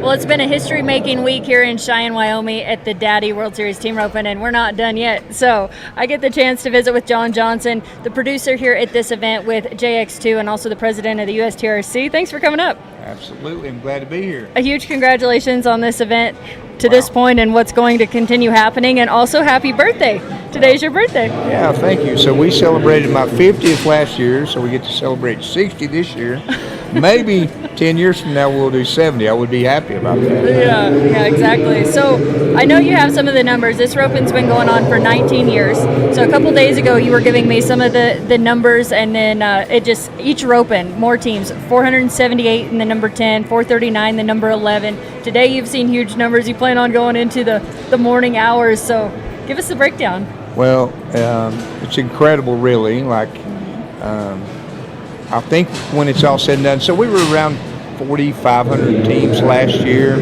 Well, it's been a history-making week here in Cheyenne, Wyoming at the Daddy World Series Team Roping, and we're not done yet. So I get the chance to visit with John Johnson, the producer here at this event with JX2 and also the president of the USTRC. Thanks for coming up. Absolutely. I'm glad to be here. A huge congratulations on this event to this point and what's going to continue happening, and also happy birthday. Today's your birthday. Yeah, thank you. So we celebrated my 50th last year, so we get to celebrate 60 this year. Maybe 10 years from now we'll do 70. I would be happy about that. Yeah, exactly. So I know you have some of the numbers. This roping's been going on for 19 years. So a couple days ago you were giving me some of the numbers, and then each roping, more teams, 478 in the number 10, 439 the number 11. Today you've seen huge numbers. You plan on going into the morning hours. So give us the breakdown. Well, it's incredible, really. I think when it's all said and done, so we were around 4,500 teams last year.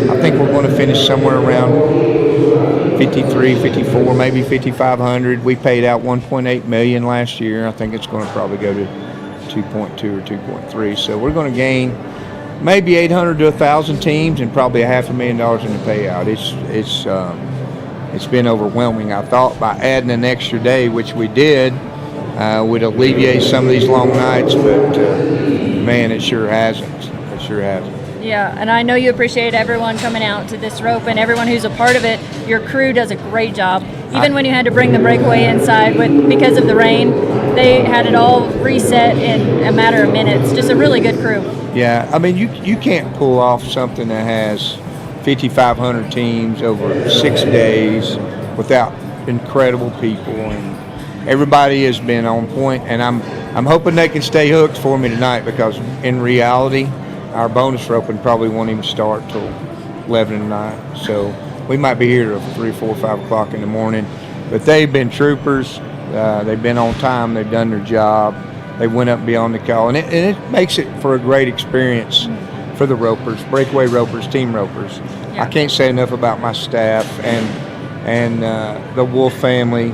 I think we're going to finish somewhere around 53, 54, maybe 5,500. We paid out $1.8 million last year. I think it's going to probably go to 2.2 or 2.3. So we're going to gain maybe 800 to 1,000 teams and probably $500,000 in the payout. It's been overwhelming. I thought by adding an extra day, which we did, would alleviate some of these long nights, but man, it sure hasn't. It sure hasn't. Yeah, and I know you appreciate everyone coming out to this rope and everyone who's a part of it. Your crew does a great job. Even when you had to bring the breakaway inside because of the rain, they had it all reset in a matter of minutes. Just a really good crew. Yeah, I mean, you can't pull off something that has 5,500 teams over 6 days without incredible people, and everybody has been on point, and I'm hoping they can stay hooked for me tonight, because in reality our bonus roping probably won't even start till 11 at night. So we might be here till 3, 4, 5 o'clock in the morning. But they've been troopers. They've been on time. They've done their job. They went up beyond the call, and it makes it for a great experience for the ropers, breakaway ropers, team ropers. Yeah. I can't say enough about my staff and the Wolf family.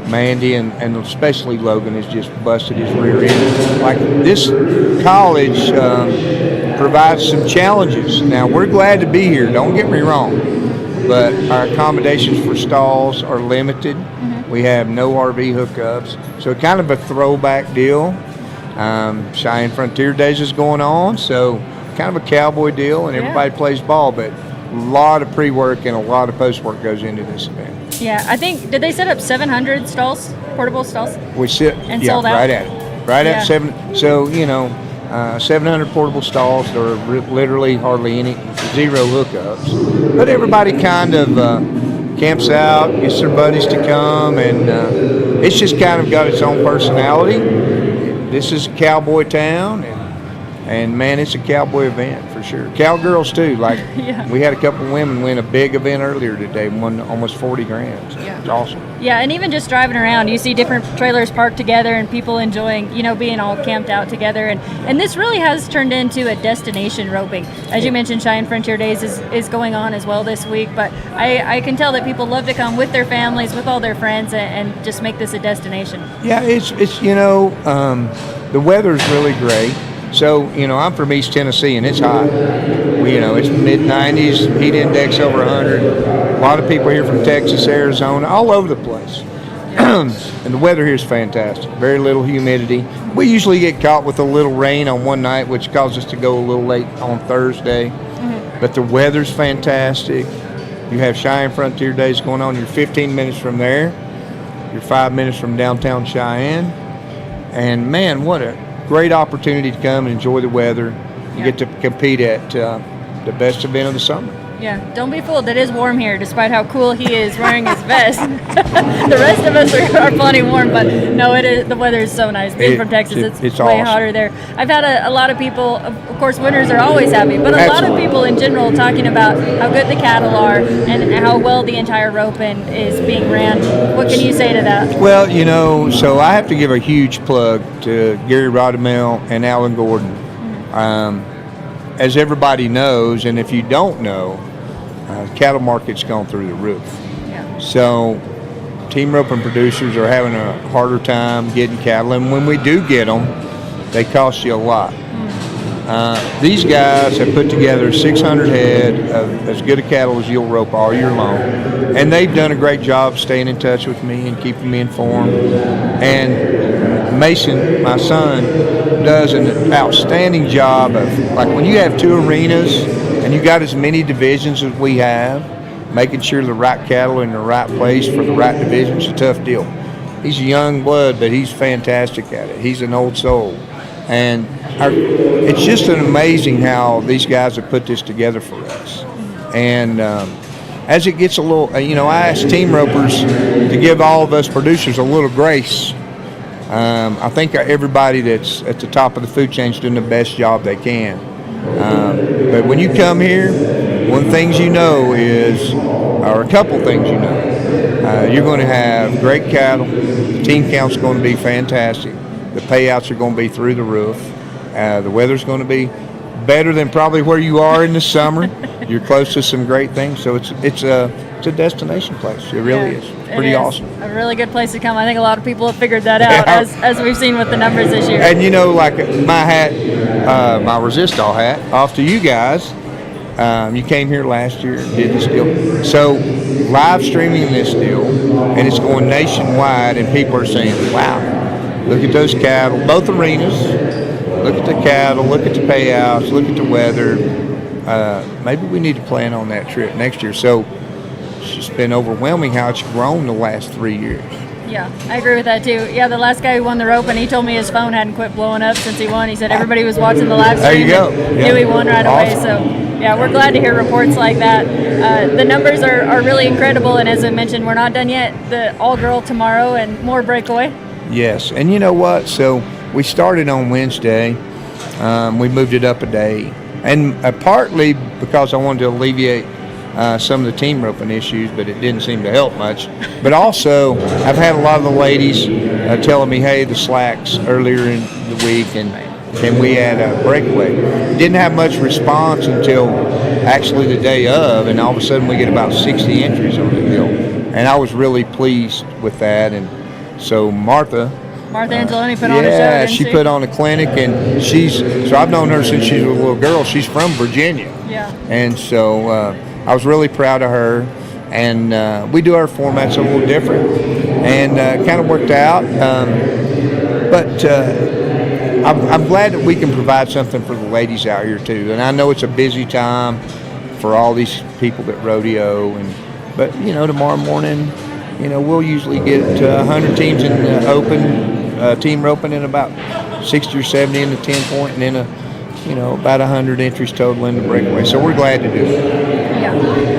Mandy and especially Logan has just busted his rear end. Like, this college provides some challenges. Now, we're glad to be here, don't get me wrong, but our accommodations for stalls are limited. Mm-hmm. We have no RV hookups, so kind of a throwback deal. Cheyenne Frontier Days is going on, so kind of a cowboy deal, and everybody plays ball, but a lot of pre-work and a lot of post-work goes into this event. Yeah, I think, did they set up 700 stalls, portable stalls? We sit, sold out? Right at it. Right at 7. So, 700 portable stalls. There are literally hardly any, 0 hookups. But everybody kind of camps out, gets their buddies to come, and it's just kind of got its own personality. This is a cowboy town, and man, it's a cowboy event for sure. Cowgirls too. Like, we had a couple of women win a big event earlier today, won almost 40 grand. So it's awesome. Yeah, and even just driving around, you see different trailers parked together and people enjoying, being all camped out together. And this really has turned into a destination roping. As you mentioned, Cheyenne Frontier Days is going on as well this week. But I can tell that people love to come with their families, with all their friends, and just make this a destination. Yeah, it's the weather's really great. So, I'm from East Tennessee, and it's hot. It's mid-90s, heat index over 100. A lot of people here from Texas, Arizona, all over the place. And the weather here is fantastic. Very little humidity. We usually get caught with a little rain on one night, which causes us to go a little late on Thursday. Mm-hmm. But the weather's fantastic. You have Cheyenne Frontier Days going on. You're 15 minutes from there. You're 5 minutes from downtown Cheyenne. And, man, what a great opportunity to come and enjoy the weather. You get to compete at the best event of the summer. Yeah, don't be fooled. It is warm here, despite how cool he is wearing his vest. The rest of us are plenty warm, but no, it is. The weather is so nice. Being from Texas, it's way awesome. Hotter there. I've had a lot of people, of course, winters are always happy, but a lot of people in general talking about how good the cattle are and how well the entire roping is being ran. What can you say to that? Well, so I have to give a huge plug to Gary Rodamel and Alan Gordon. Mm-hmm. As everybody knows, and if you don't know, cattle market's gone through the roof. Yeah. So team roping producers are having a harder time getting cattle, and when we do get them, they cost you a lot. These guys have put together 600 head of as good a cattle as you'll rope all year long. And they've done a great job staying in touch with me and keeping me informed. And Mason, my son, does an outstanding job of, like, when you have 2 arenas and you got as many divisions as we have, making sure the right cattle are in the right place for the right division is a tough deal. He's a young blood, but he's fantastic at it. He's an old soul. And it's just an amazing how these guys have put this together for us. And as it gets a little, I ask team ropers to give all of us producers a little grace. I think everybody that's at the top of the food chain is doing the best job they can. But when you come here, one of the things you know is, or a couple things you know, you're going to have great cattle. The team count's going to be fantastic. The payouts are going to be through the roof. The weather's going to be better than probably where you are in the summer. You're close to some great things, so it's a destination place. It really is. It's pretty awesome. A really good place to come. I think a lot of people have figured that out as we've seen with the numbers this year. And like my hat, my Resistol hat, off to you guys. You came here last year and did this deal. So live streaming this deal, and it's going nationwide, and people are saying, wow, look at those cattle, both arenas. Look at the cattle, look at the payouts, look at the weather. Maybe we need to plan on that trip next year. So it's just been overwhelming how it's grown the last 3 years. Yeah, I agree with that too. Yeah, the last guy who won the rope, and he told me his phone hadn't quit blowing up since he won. He said everybody was watching the live stream. There you go. Knew he won right away. So yeah, we're glad to hear reports like that. The numbers are really incredible, and as I mentioned, we're not done yet. The all-girl tomorrow and more breakaway. Yes, and you know what? So we started on Wednesday. We moved it up a day, and partly because I wanted to alleviate some of the team roping issues, but it didn't seem to help much. But also, I've had a lot of the ladies telling me, hey, the slacks earlier in the week, and can we add a breakaway? Didn't have much response until actually the day of, and all of a sudden we get about 60 entries on the deal. And I was really pleased with that. And so Martha Angeloni put on a show, yeah, didn't she put on a clinic, and so I've known her since she was a little girl. She's from Virginia. Yeah. And so I was really proud of her, and we do our formats a little different, and kind of worked out. But I'm glad that we can provide something for the ladies out here too. And I know it's a busy time for all these people that rodeo, but tomorrow morning, we'll usually get 100 teams in the open, team roping, in about 60 or 70 in the 10-point, and then about 100 entries total in the breakaway. So we're glad to do it. Yeah.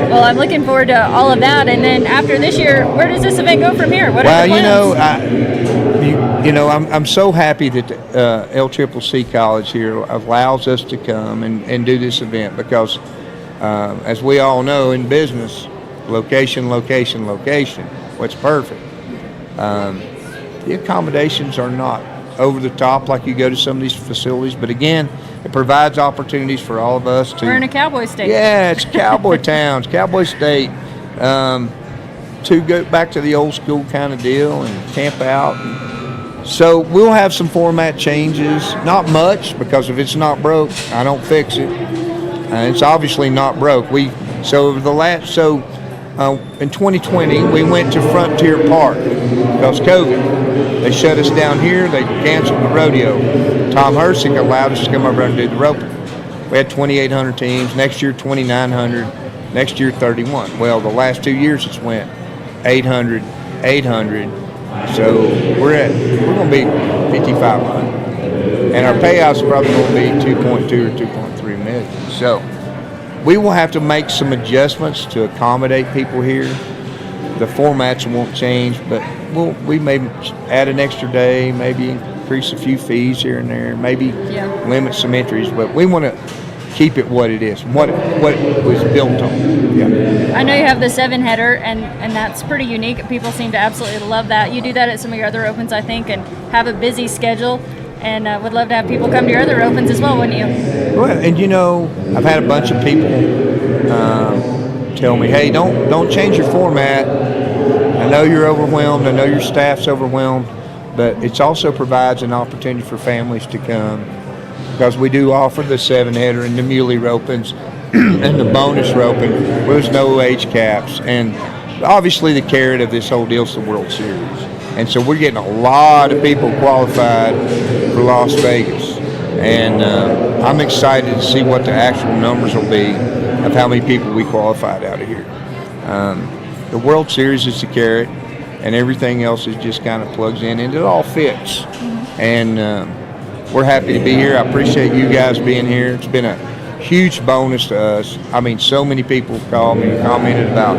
Well, I'm looking forward to all of that. And then after this year, where does this event go from here? What are the plans? I'm so happy that LCCC College here allows us to come and do this event, because as we all know in business, location. What's perfect. The accommodations are not over the top like you go to some of these facilities, but again, it provides opportunities for all of us to. We're in a cowboy state. Yeah, it's cowboy towns, cowboy state, to go back to the old school kind of deal and camp out. So we'll have some format changes, not much, because if it's not broke, I don't fix it. It's obviously not broke. In 2020, we went to Frontier Park because COVID. They shut us down here. They canceled the rodeo. Tom Hersick allowed us to come over and do the roping. We had 2,800 teams. Next year, 2,900. Next year, 31. Well, the last 2 years, it's went 800, 800. So we're going to be 5,500. And our payouts are probably going to be 2.2 or 2.3 million. So we will have to make some adjustments to accommodate people here. The formats won't change, but we may add an extra day, maybe increase a few fees here and there, maybe limit some entries, but we want to keep it what it is, what it was built on. Yeah. I know you have the 7-header, and that's pretty unique. People seem to absolutely love that. You do that at some of your other opens, I think, and have a busy schedule. And would love to have people come to your other opens as well, wouldn't you? Well, and I've had a bunch of people tell me, hey, don't change your format. I know you're overwhelmed. I know your staff's overwhelmed. But it also provides an opportunity for families to come because we do offer the 7-header and the muley ropings and the bonus roping. There's no age caps, and obviously the carrot of this whole deal is the World Series. And so we're getting a lot of people qualified for Las Vegas. And I'm excited to see what the actual numbers will be of how many people we qualified out of here. The World Series is the carrot, and everything else is just kind of plugs in, and it all fits. And we're happy to be here. I appreciate you guys being here. It's been a huge bonus to us. I mean, so many people called me and commented about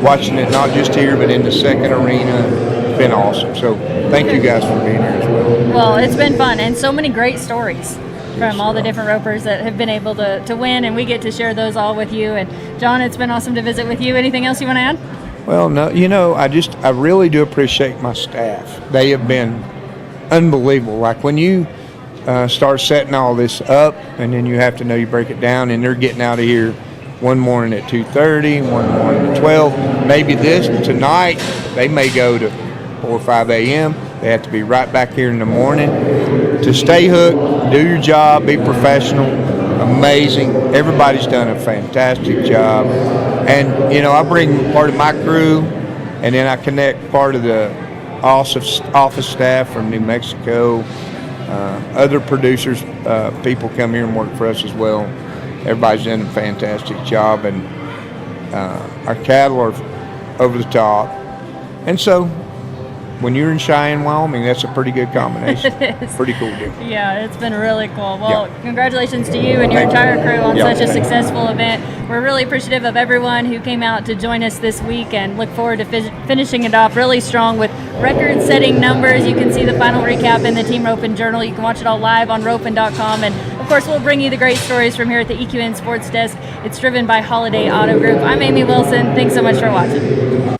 watching it, not just here, but in the second arena. It's been awesome. So thank you guys for being here as well. Well, it's been fun, and so many great stories from all the different ropers that have been able to win, and we get to share those all with you. And John, it's been awesome to visit with you. Anything else you want to add? Well, no, I really do appreciate my staff. They have been unbelievable. Like when you start setting all this up, and then you have to you break it down, and they're getting out of here one morning at 2:30, one morning at 12. Maybe tonight they may go to 4 or 5 a.m. They have to be right back here in the morning to stay hooked, do your job, be professional. Amazing. Everybody's done a fantastic job. And, I bring part of my crew, and then I connect part of the office staff from New Mexico. Other producers, people come here and work for us as well. Everybody's done a fantastic job, and our cattle are over the top. And so, when you're in Cheyenne, Wyoming, that's a pretty good combination. It is. Pretty cool deal. Yeah, it's been really cool. Well, Congratulations to you and your entire crew on such a successful event. We're really appreciative of everyone who came out to join us this week, and look forward to finishing it off really strong with record-setting numbers. You can see the final recap in the Team Roping Journal. You can watch it all live on roping.com. And, of course, we'll bring you the great stories from here at the EQN Sports Desk. It's driven by Holiday Auto Group. I'm Amy Wilson. Thanks so much for watching.